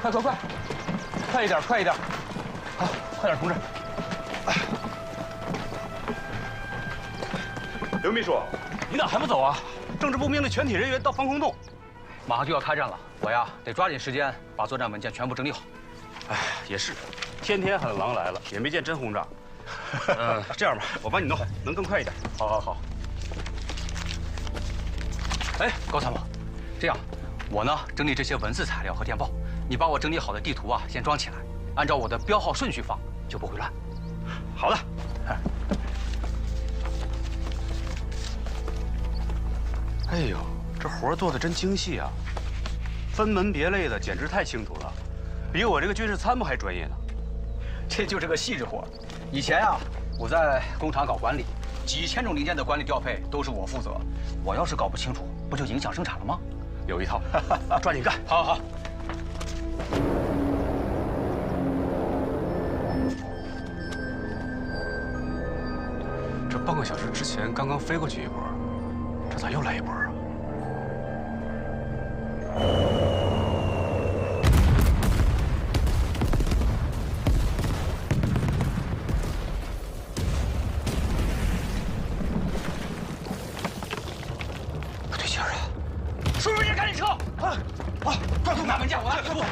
快快快，快一点，快一点！好，快点，同志。刘秘书，你咋还不走啊？政治部命令全体人员到防空洞，马上就要开战了，我呀得抓紧时间把作战文件全部整理好。哎，也是，天天喊狼来了，也没见真轰炸。这样吧，我帮你弄，能更快一点。好好好。哎，高参谋，这样，我呢整理这些文字材料和电报，你把我整理好的地图啊先装起来，按照我的标号顺序放，就不会乱。好的。哎呦，这活做的真精细啊！分门别类的，简直太清楚了，比我这个军事参谋还专业呢。这就是个细致活。以前啊，我在工厂搞管理，几千种零件的管理调配都是我负责。我要是搞不清楚，不就影响生产了吗？有一套，抓紧干！好好好。这半个小时之前刚刚飞过去一波，这咋又来一波啊？不对劲儿啊！输入员赶紧撤！啊！好，快拿文件，我来服务。